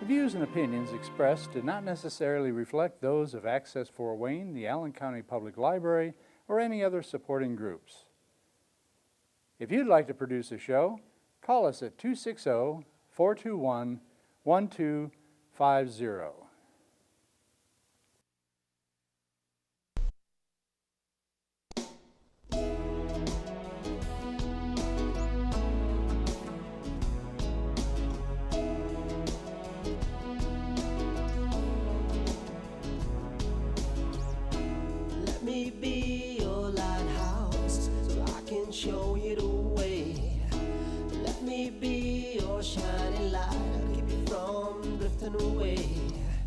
The views and opinions expressed do not necessarily reflect those of Access Fort Wayne, the Allen County Public Library, or any other supporting groups. If you'd like to produce a show, call us at 260-421-1250. Let me be your lighthouse so I can show you the way. Let me be your shining light, I'll keep you from drifting away.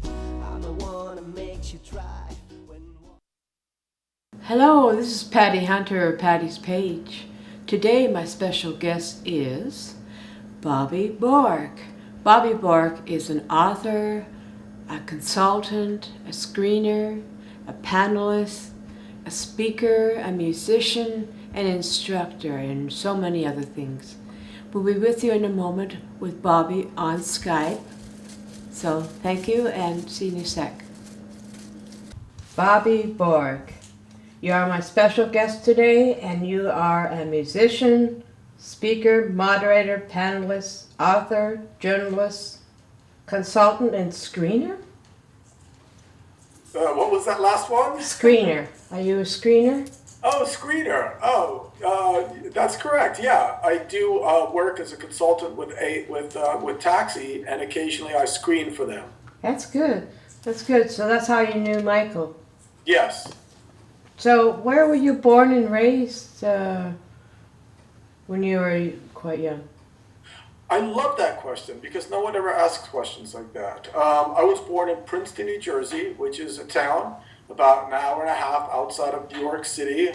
I'm the one that makes you try when... Hello, this is Patty Hunter of Patty's Page. Today my special guest is Bobby Borg. Bobby Borg is an author, a consultant, a screener, a panelist, a speaker, a musician, an instructor, and so many other things. We'll be with you in a moment with Bobby on Skype. So thank you and see you in a sec. Bobby Borg, you are my special guest today, and you are a musician, speaker, moderator, panelist, author, journalist, consultant, and screener? What was that last one? Screener. Are you a screener? Oh, screener. Oh, that's correct. Yeah, I do work as a consultant with Taxi, and occasionally I screen for them. That's good. That's good. So that's how you knew Michael. Yes. So where were you born and raised when you were quite young? I love that question because no one ever asks questions like that. I was born in Princeton, New Jersey, which is a town about an hour and a half outside of New York City,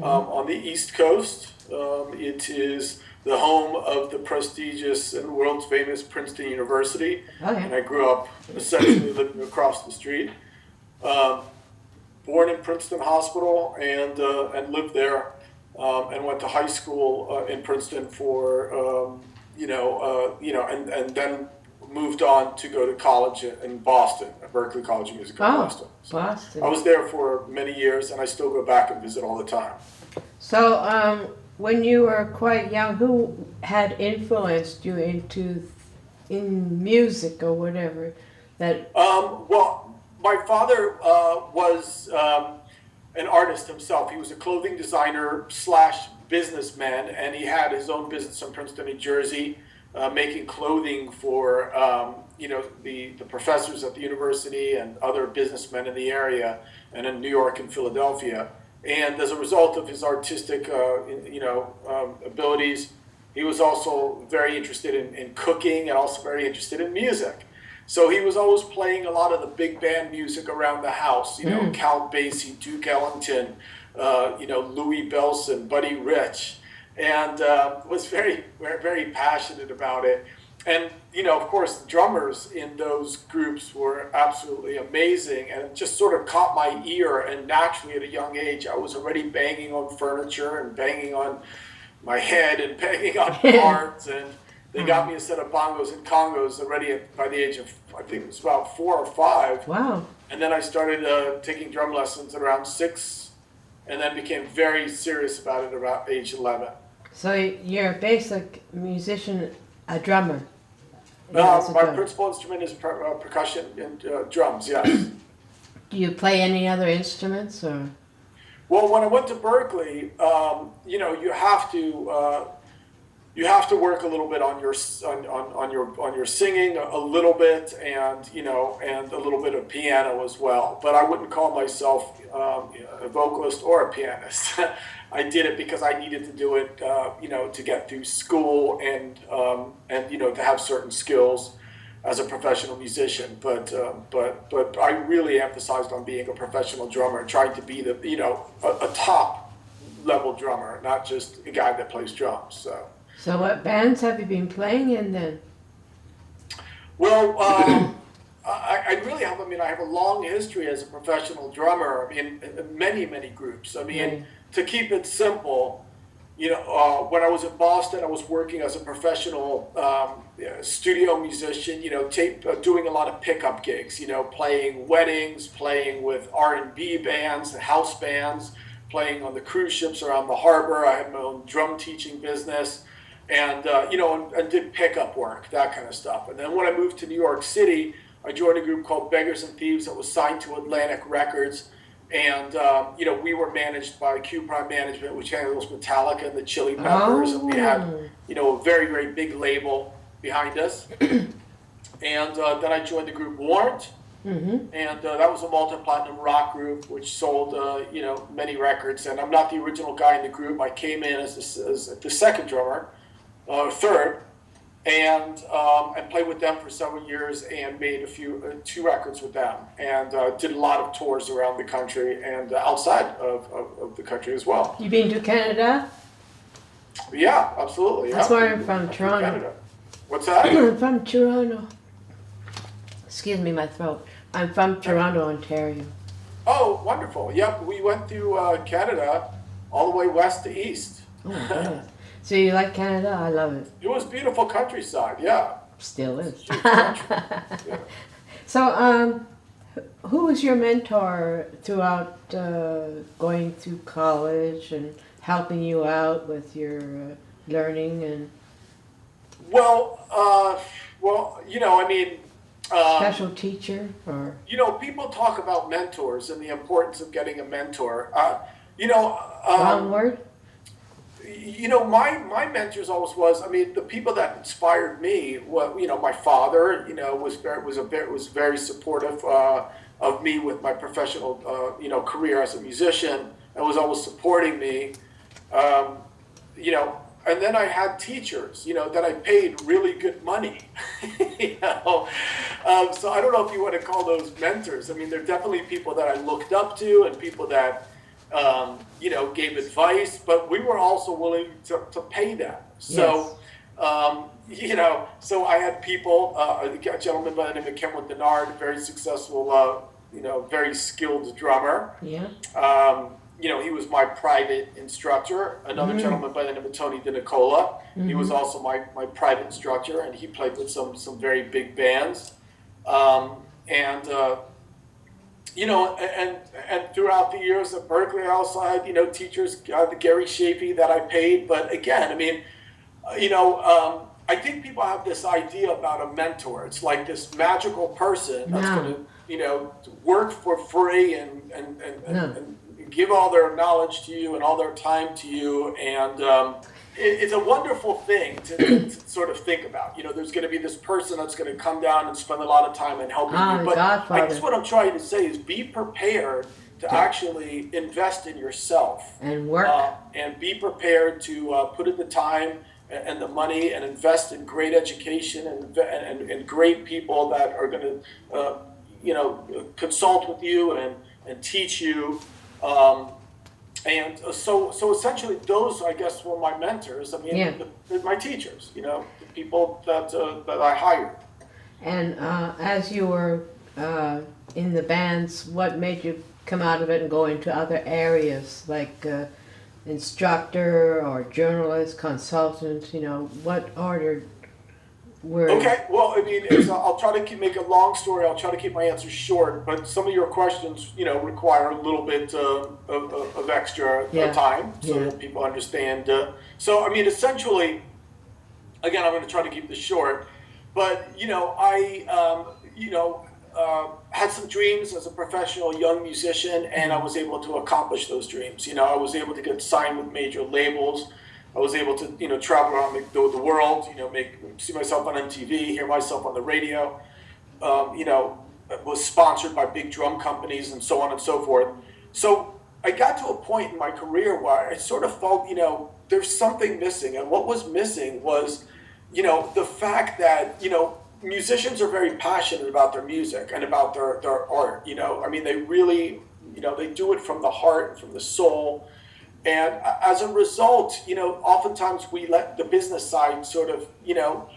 on the East Coast. It is the home of the prestigious and world's famous Princeton University. Okay. And I grew up essentially living across the street. Born in Princeton Hospital and lived there, and went to high school in Princeton for and then moved on to go to college in Boston, at Berklee College of Music in Boston. So Boston. I was there for many years, and I still go back and visit all the time. So when you were quite young, who had influenced you in music or whatever? Well, my father was an artist himself. He was a clothing designer / businessman, and he had his own business in Princeton, New Jersey, making clothing for the professors at the university and other businessmen in the area, and in New York and Philadelphia. And as a result of his artistic abilities, he was also very interested in cooking and also very interested in music. So he was always playing a lot of the big band music around the house, Count Basie, Duke Ellington, Louis Bellson, Buddy Rich, and was very, very passionate about it. And, of course, the drummers in those groups were absolutely amazing, and it just sort of caught my ear. And naturally, at a young age, I was already banging on furniture and banging on my head and banging on cards, and they got me a set of bongos and congos already by the age of, I think it was about 4 or 5. Wow. And then I started taking drum lessons at around 6, and then became very serious about it about age 11. So you're a basic musician, a drummer. My principal instrument is percussion and drums, yes. Do you play any other instruments or? Well, when I went to Berklee, you have to work a little bit on your singing a little bit, and a little bit of piano as well. But I wouldn't call myself a vocalist or a pianist. I did it because I needed to do it, to get through school and to have certain skills as a professional musician. But I really emphasized on being a professional drummer, trying to be a top level drummer, not just a guy that plays drums. So what bands have you been playing in then? Well, I really have. I have a long history as a professional drummer. In many groups. To keep it simple, when I was in Boston, I was working as a professional studio musician, doing a lot of pickup gigs, playing weddings, playing with R&B bands, house bands, playing on the cruise ships around the harbor. I had my own drum teaching business and did pickup work, that kind of stuff. And then when I moved to New York City, I joined a group called Beggars and Thieves that was signed to Atlantic Records. And, we were managed by Q Prime Management, which handles Metallica and the Chili Peppers. And we had, a very, very big label behind us. And then I joined the group Warrant. And that was a multi-platinum rock group, which sold, many records. And I'm not the original guy in the group. I came in as the second drummer, third. And played with them for several years and made two records with them, and did a lot of tours around the country and outside of the country as well. You been to Canada? Yeah, absolutely. That's where I'm from, Toronto. Canada. What's that? I'm from Toronto. Excuse me, my throat. I'm from Toronto, Ontario. Oh, wonderful. Yep, we went through Canada all the way west to east. Oh, my goodness. So you like Canada? I love it. It was beautiful countryside, yeah. Still is. Huge country. Yeah. So, who was your mentor throughout going through college and helping you out with your learning and? Special teacher or? People talk about mentors and the importance of getting a mentor. Wrong word? My mentors always was, the people that inspired me, my father, was very supportive of me with my professional, career as a musician, and was always supporting me, and then I had teachers, that I paid really good money, so I don't know if you want to call those mentors. They're definitely people that I looked up to and people that, gave advice, but we were also willing to pay them. So, yes. So I had people, a gentleman by the name of Leonard, very successful, very skilled drummer. Yeah. He was my private instructor. Another gentleman by the name of Tony DiNicola. He was also my private instructor, and he played with some very big bands. And throughout the years at Berklee, I also had, teachers, the Gary Shafee that I paid. But again, I think people have this idea about a mentor. It's like this magical person that's going to, work for free and give all their knowledge to you and all their time to you. And it's a wonderful thing to sort of think about. There's going to be this person that's going to come down and spend a lot of time and helping you. But I guess what I'm trying to say is be prepared to actually invest in yourself. And work. And be prepared to put in the time and the money and invest in great education and great people that are going to, consult with you and teach you. And so essentially, those, I guess, were my mentors. They're my teachers, the people that I hired. And as you were in the bands, what made you come out of it and go into other areas, like instructor or journalist, consultant? What order were... Okay, well, I'll try to make a long story. I'll try to keep my answers short, but some of your questions, require a little bit of extra time so that people understand. Essentially, again, I'm going to try to keep this short, but, I had some dreams as a professional young musician, and I was able to accomplish those dreams. I was able to get signed with major labels. I was able to, travel around the world, see myself on MTV, hear myself on the radio, was sponsored by big drum companies and so on and so forth. So I got to a point in my career where I sort of felt, there's something missing. And what was missing was, the fact that, musicians are very passionate about their music and about their art, They really, they do it from the heart and from the soul. And as a result, oftentimes we let the business side sort of,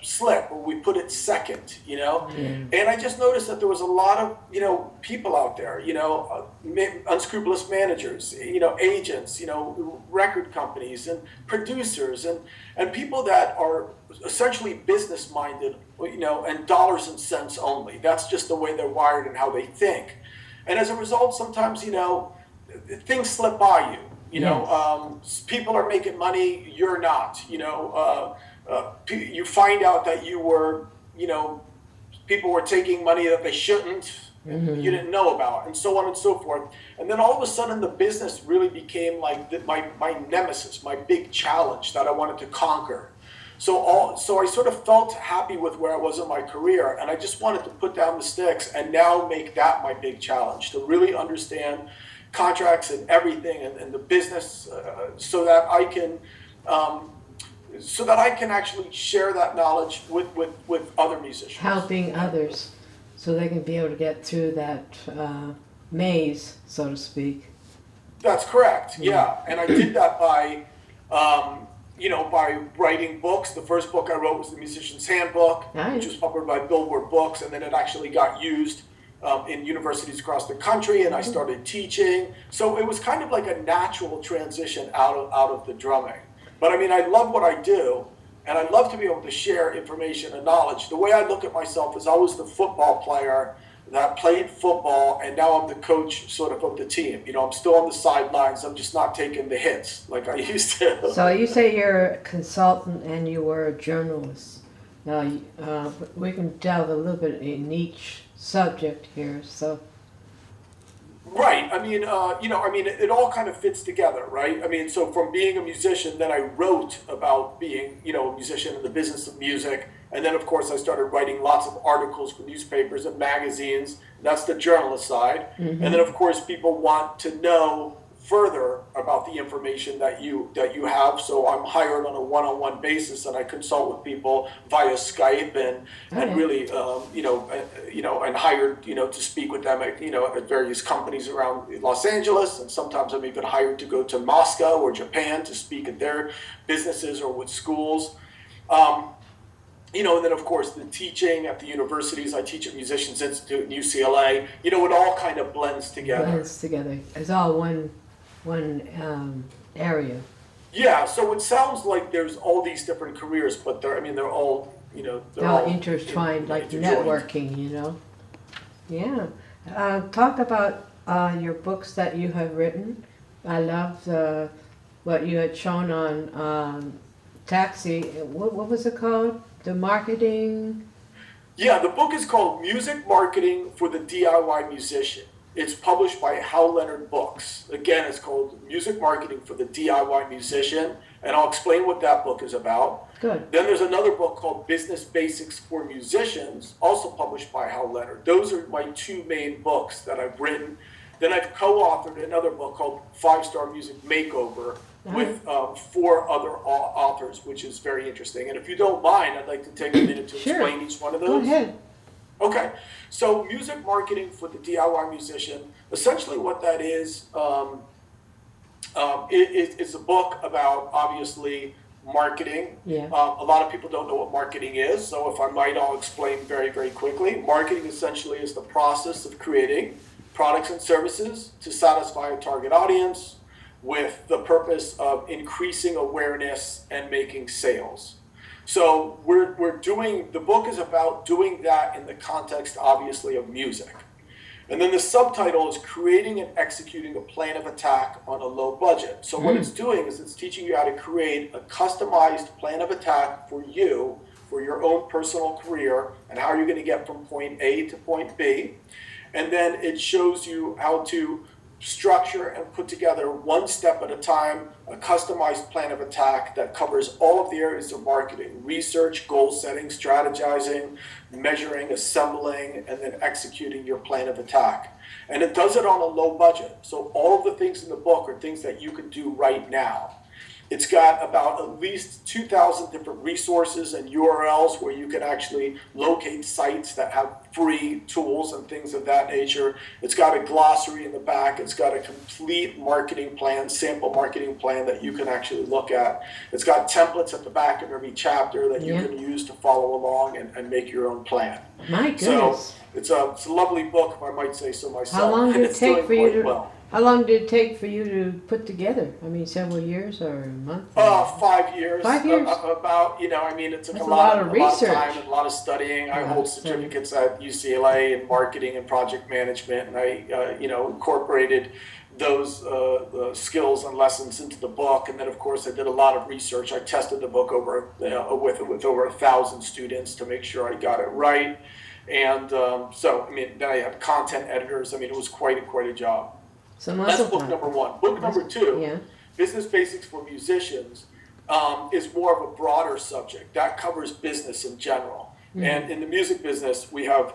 slip, or we put it second, And I just noticed that there was a lot of, people out there, unscrupulous managers, agents, record companies and producers and people that are essentially business minded, and dollars and cents only. That's just the way they're wired and how they think. And as a result, sometimes, things slip by you. People are making money, you're not. You find out that you were, people were taking money that they shouldn't, you didn't know about, and so on and so forth. And then all of a sudden, the business really became like my nemesis, my big challenge that I wanted to conquer. So I sort of felt happy with where I was in my career, and I just wanted to put down the sticks and now make that my big challenge, to really understand contracts and everything and the business, so that I can actually share that knowledge with other musicians. Helping others so they can be able to get through that maze, so to speak. That's correct, yeah. And I did that by writing books. The first book I wrote was The Musician's Handbook, which was published by Billboard Books, and then it actually got used in universities across the country, and I started teaching. So it was kind of like a natural transition out of the drumming. But I mean, I love what I do, and I love to be able to share information and knowledge. The way I look at myself is I was the football player that played football, and now I'm the coach sort of the team. I'm still on the sidelines. I'm just not taking the hits like I used to. So you say you're a consultant and you were a journalist. Now, we can delve a little bit in each subject here, so. Right. I mean, it all kind of fits together, right? I mean, so from being a musician, then I wrote about being, a musician in the business of music. And then, of course, I started writing lots of articles for newspapers and magazines. That's the journalist side. And then, of course, people want to know further about the information that you have. So I'm hired on a one-on-one basis, and I consult with people via Skype and really, and hired, to speak with them at various companies around Los Angeles. And sometimes I'm even hired to go to Moscow or Japan to speak at their businesses or with schools. And then, of course, the teaching at the universities. I teach at Musicians Institute in UCLA. It all kind of blends together. It's all one area. Yeah, so it sounds like there's all these different careers, but they're all, they're all intertwined, like networking, Yeah. Talk about your books that you have written. I love what you had shown on Taxi. What was it called? The marketing? Yeah, the book is called Music Marketing for the DIY Musician. It's published by Leonard Books. Again, it's called Music Marketing for the DIY Musician, and I'll explain what that book is about. Good. Then there's another book called Business Basics for Musicians, also published by Leonard. Those are my two main books that I've written. Then I've co-authored another book called 5-Star Music Makeover with 4 other authors, which is very interesting. And if you don't mind, I'd like to take a minute to explain each one of those. Go ahead. Okay, so Music Marketing for the DIY Musician, essentially what that is, it's a book about, obviously, marketing. Yeah. A lot of people don't know what marketing is, so if I might, I'll explain very, very quickly. Marketing essentially is the process of creating products and services to satisfy a target audience with the purpose of increasing awareness and making sales. So the book is about doing that in the context, obviously, of music. And then the subtitle is Creating and Executing a Plan of Attack on a Low Budget. So what it's doing is it's teaching you how to create a customized plan of attack for you, for your own personal career, and how you're going to get from point A to point B. And then it shows you how to structure and put together one step at a time, a customized plan of attack that covers all of the areas of marketing: research, goal setting, strategizing, measuring, assembling, and then executing your plan of attack. And it does it on a low budget. So all of the things in the book are things that you can do right now. It's got about at least 2,000 different resources and URLs where you can actually locate sites that have free tools and things of that nature. It's got a glossary in the back. It's got a complete marketing plan, sample marketing plan that you can actually look at. It's got templates at the back of every chapter that you can use to follow along and make your own plan. My goodness. So it's a lovely book, if I might say so myself. How long did it take for you to? Well. How long did it take for you to put together? I mean, several years or a month? 5 years. 5 years. About, I mean, it took That's a lot of research. time and a lot of studying. I hold certificates at UCLA in marketing and project management, and I, incorporated those skills and lessons into the book. And then, of course, I did a lot of research. I tested the book over with over 1,000 students to make sure I got it right. And so, I mean, then I had content editors. I mean, it was quite a job. That's book number one. Book number two, Business Basics for Musicians, is more of a broader subject. That covers business in general. And in the music business, we have,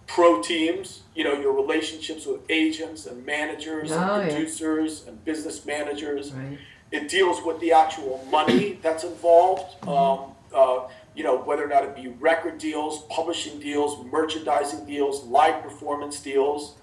pro teams, your relationships with agents and managers and producers and business managers. Right. It deals with the actual money that's involved, whether or not it be record deals, publishing deals, merchandising deals, live performance deals.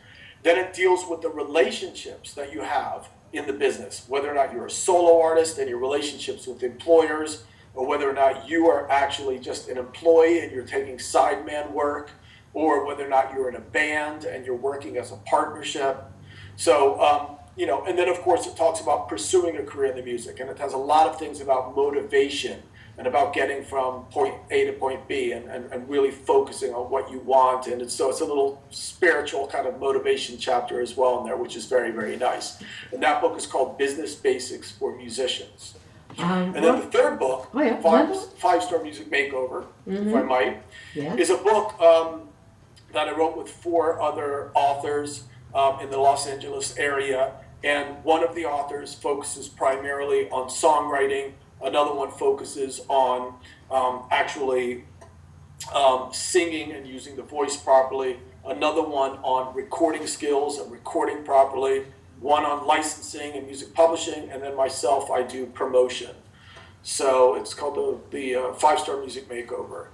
Then it deals with the relationships that you have in the business, whether or not you're a solo artist and your relationships with employers, or whether or not you are actually just an employee and you're taking sideman work, or whether or not you're in a band and you're working as a partnership. So, and then of course it talks about pursuing a career in the music, and it has a lot of things about motivation and about getting from point A to point B and really focusing on what you want. And it's a little spiritual kind of motivation chapter as well in there, which is very, very nice. And that book is called Business Basics for Musicians. And then the third book, Five-Star Music Makeover, if I might, is a book that I wrote with 4 other authors in the Los Angeles area. And one of the authors focuses primarily on songwriting. Another one focuses on actually singing and using the voice properly. Another one on recording skills and recording properly. One on licensing and music publishing. And then myself, I do promotion. So it's called the Five-Star Music Makeover.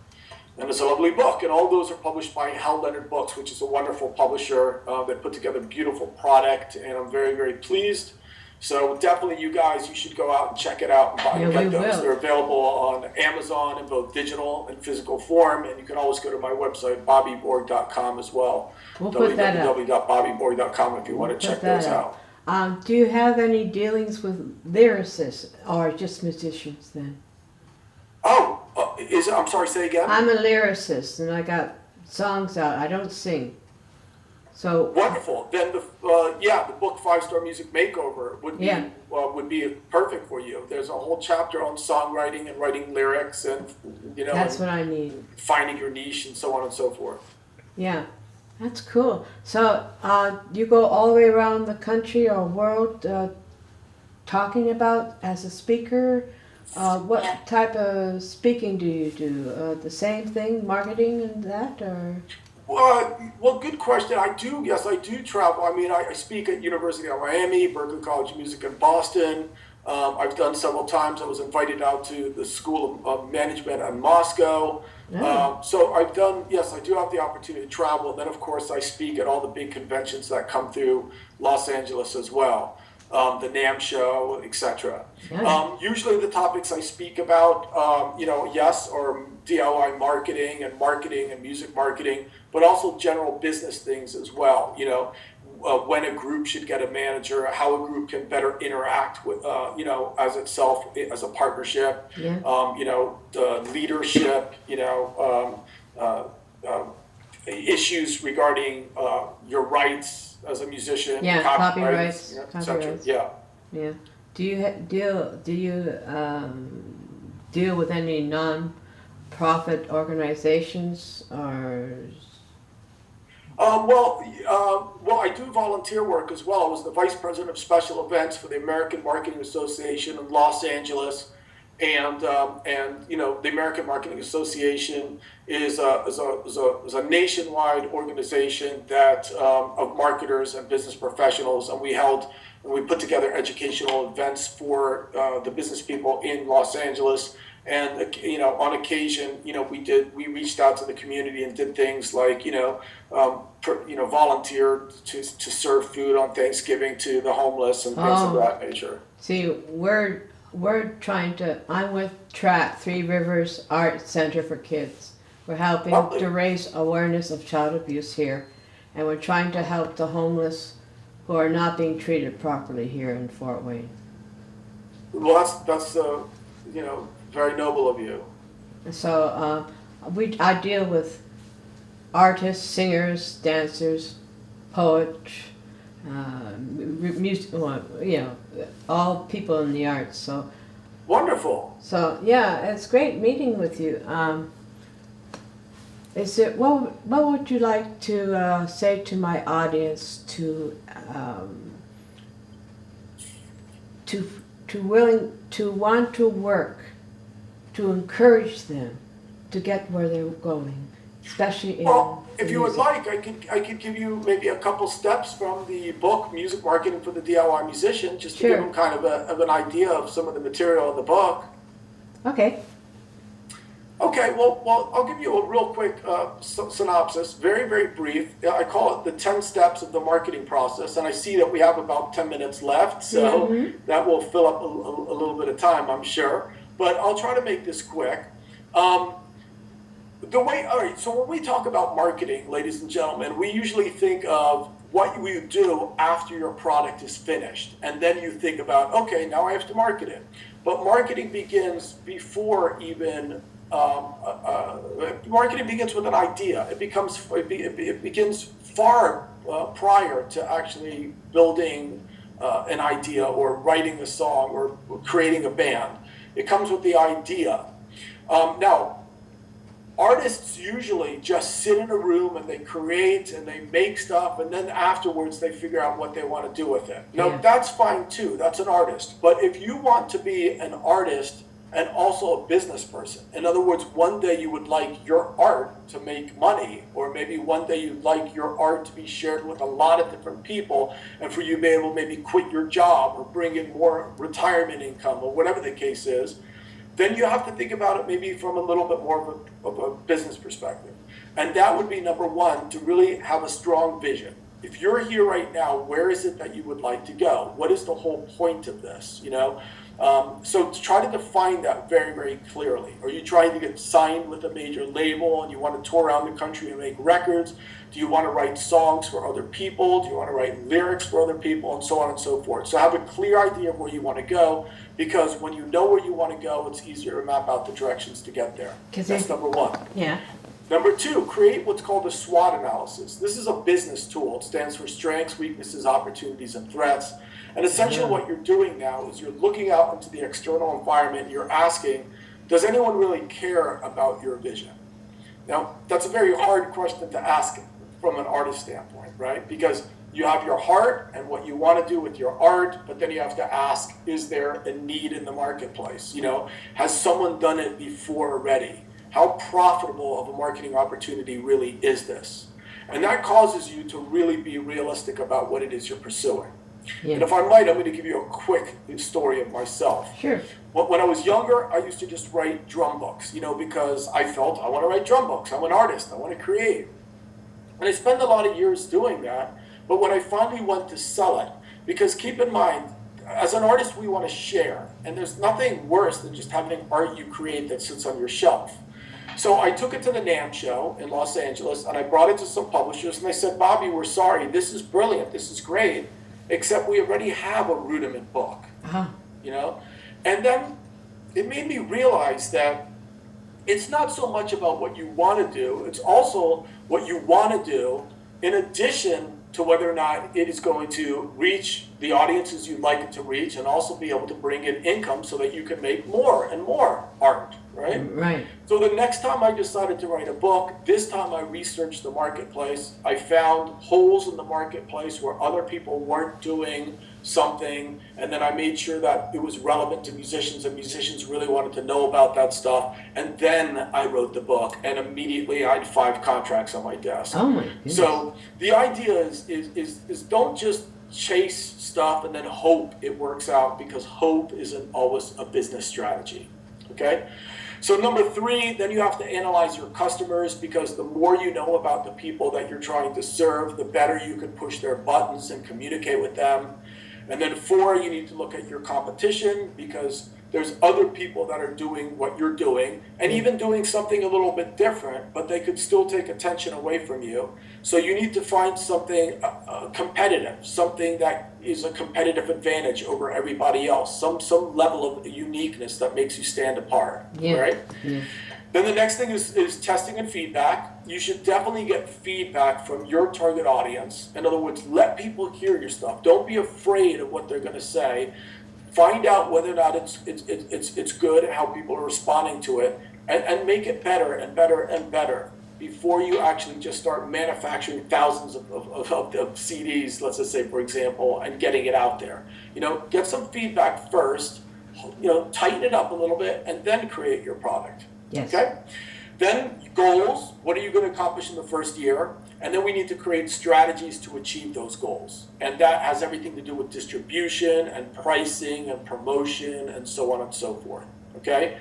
And it's a lovely book. And all those are published by Leonard Books, which is a wonderful publisher that put together a beautiful product. And I'm very, very pleased. So definitely you should go out and check it out and get those. They're available on Amazon in both digital and physical form, and you can always go to my website, bobbyborg.com as well. We'll put that up. www.bobbyborg.com if you want to check those out. Do you have any dealings with lyricists or just musicians then? I'm sorry, say again? I'm a lyricist and I got songs out. I don't sing. So wonderful. Then the book Five-Star Music Makeover would be perfect for you. There's a whole chapter on songwriting and writing lyrics, and that's what I need. Finding your niche and so on and so forth. Yeah, that's cool. So you go all the way around the country or world talking about as a speaker. What type of speaking do you do? The same thing, marketing and that, or? Well, good question. I do travel. I mean, I speak at University of Miami, Berklee College of Music in Boston. I've done several times. I was invited out to the School of Management in Moscow. So I do have the opportunity to travel. And then, of course, I speak at all the big conventions that come through Los Angeles as well. The NAMM show, etc. Usually the topics I speak about, are DIY marketing and music marketing, but also general business things as well. When a group should get a manager, how a group can better interact with, as itself, as a partnership, the leadership, issues regarding your rights as a musician, copyrights, etc. Yeah. Do you deal with any non-profit organizations or? I do volunteer work as well. I was the vice president of special events for the American Marketing Association in Los Angeles, And you know, the American Marketing Association is a nationwide organization that of marketers and business professionals, and we put together educational events for the business people in Los Angeles. And you know, on occasion, you know, we reached out to the community and did things like, you know, volunteered to serve food on Thanksgiving to the homeless and things of that nature. See, we're trying to, I'm with TRAC, Three Rivers Art Center for Kids. We're helping to raise awareness of child abuse here, and we're trying to help the homeless who are not being treated properly here in Fort Wayne. Well, that's you know, very noble of you. So I deal with artists, singers, dancers, poets, music, you know, all people in the arts. So wonderful. So yeah, it's great meeting with you. Is it what would you like to say to my audience to want to work, to encourage them to get where they're going, especially in. Well, if you would like, I could give you maybe a couple steps from the book, Music Marketing for the DIY Musician, just to give them kind of an idea of some of the material in the book. Okay. Okay, well, I'll give you a real quick synopsis, very, very brief. I call it the 10 steps of the marketing process, and I see that we have about 10 minutes left, so that will fill up a little bit of time, I'm sure. But I'll try to make this quick. All right, so when we talk about marketing, ladies and gentlemen, we usually think of what you do after your product is finished. And then you think about, okay, now I have to market it. But marketing begins before even, marketing begins with an idea. It begins far prior to actually building an idea or writing a song or creating a band. It comes with the idea. Now, artists usually just sit in a room and they create and they make stuff, and then afterwards they figure out what they want to do with it. Now, that's fine too. That's an artist. But if you want to be an artist and also a business person, in other words, one day you would like your art to make money, or maybe one day you'd like your art to be shared with a lot of different people, and for you to be able to maybe quit your job or bring in more retirement income or whatever the case is, then you have to think about it maybe from a little bit more of a business perspective. And that would be number one, to really have a strong vision. If you're here right now, where is it that you would like to go? What is the whole point of this, you know? So to try to define that very, very clearly. Are you trying to get signed with a major label and you want to tour around the country and make records? Do you want to write songs for other people? Do you want to write lyrics for other people? And so on and so forth. So have a clear idea of where you want to go, because when you know where you want to go, it's easier to map out the directions to get there. That's number one. Yeah. Number two, create what's called a SWOT analysis. This is a business tool. It stands for strengths, weaknesses, opportunities, and threats. And essentially what you're doing now is you're looking out into the external environment and you're asking, does anyone really care about your vision? Now, that's a very hard question to ask from an artist standpoint, right? Because you have your heart and what you want to do with your art, but then you have to ask, is there a need in the marketplace? You know, has someone done it before already? How profitable of a marketing opportunity really is this? And that causes you to really be realistic about what it is you're pursuing. Yeah. And if I might, I'm going to give you a quick story of myself. Sure. When I was younger, I used to just write drum books, you know, because I felt I want to write drum books. I'm an artist. I want to create. And I spent a lot of years doing that. But when I finally went to sell it, because keep in mind, as an artist, we want to share. And there's nothing worse than just having art you create that sits on your shelf. So I took it to the NAMM show in Los Angeles, and I brought it to some publishers, and they said, Bobby, we're sorry. This is brilliant. This is great. Except we already have a rudiment book, you know? And then it made me realize that it's not so much about what you want to do, it's also what you want to do in addition to whether or not it is going to reach the audiences you'd like it to reach, and also be able to bring in income so that you can make more and more art, right? Right. So the next time I decided to write a book, this time I researched the marketplace. I found holes in the marketplace where other people weren't doing something, and then I made sure that it was relevant to musicians and musicians really wanted to know about that stuff, and then I wrote the book, and immediately I had 5 contracts on my desk. Oh my goodness. So the idea is don't just chase stuff and then hope it works out, because hope isn't always a business strategy. Okay? So number 3, then you have to analyze your customers, because the more you know about the people that you're trying to serve, the better you can push their buttons and communicate with them. And then 4, you need to look at your competition, because there's other people that are doing what you're doing and even doing something a little bit different, but they could still take attention away from you. So you need to find something competitive, something that is a competitive advantage over everybody else, some level of uniqueness that makes you stand apart, right? Yeah. Then the next thing is testing and feedback. You should definitely get feedback from your target audience. In other words, let people hear your stuff. Don't be afraid of what they're going to say. Find out whether or not it's good, how people are responding to it, and make it better and better and better before you actually just start manufacturing thousands of CDs, let's just say, for example, and getting it out there. You know, get some feedback first, you know, tighten it up a little bit, and then create your product. Yes. Okay? Then goals, what are you going to accomplish in the first year? And then we need to create strategies to achieve those goals. And that has everything to do with distribution and pricing and promotion and so on and so forth. Okay?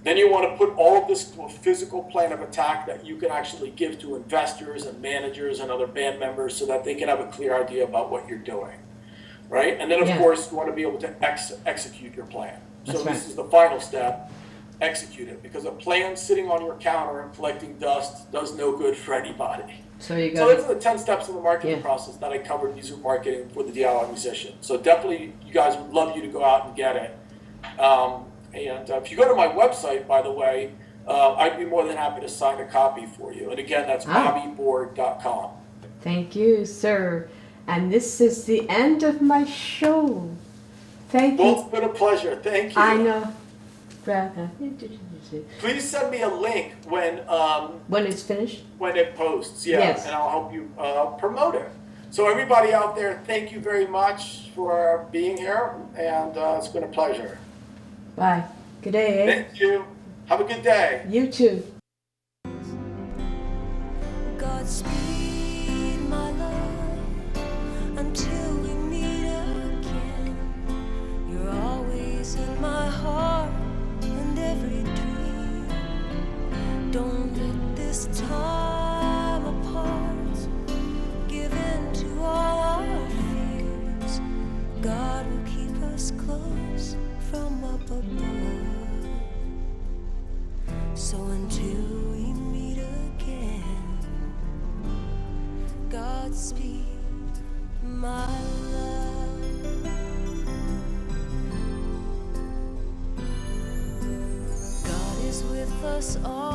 Then you want to put all of this to a physical plan of attack that you can actually give to investors and managers and other band members so that they can have a clear idea about what you're doing. Right? And then, of course, you want to be able to execute your plan. So this is the final step. Execute it, because a plan sitting on your counter and collecting dust does no good for anybody. So you So those are the 10 steps in the marketing process that I covered in music marketing for the DIY musician. So definitely, you guys would love you to go out and get it. And if you go to my website, by the way, I'd be more than happy to sign a copy for you. And again, that's bobbyborg.com. Thank you, sir. And this is the end of my show. Thank you. Well, it's been a pleasure. Thank you. I know. Please send me a link when it's finished? When it posts, and I'll help you promote it. So everybody out there, thank you very much for being here, and it's been a pleasure. Bye. Good day. Thank you. Have a good day. You too. Godspeed, my love, until we meet again. You're always in my heart and every dream. Don't let this time apart give in to all our fears. God will keep us close from up above. So until we meet again, Godspeed, my love. God is with us all.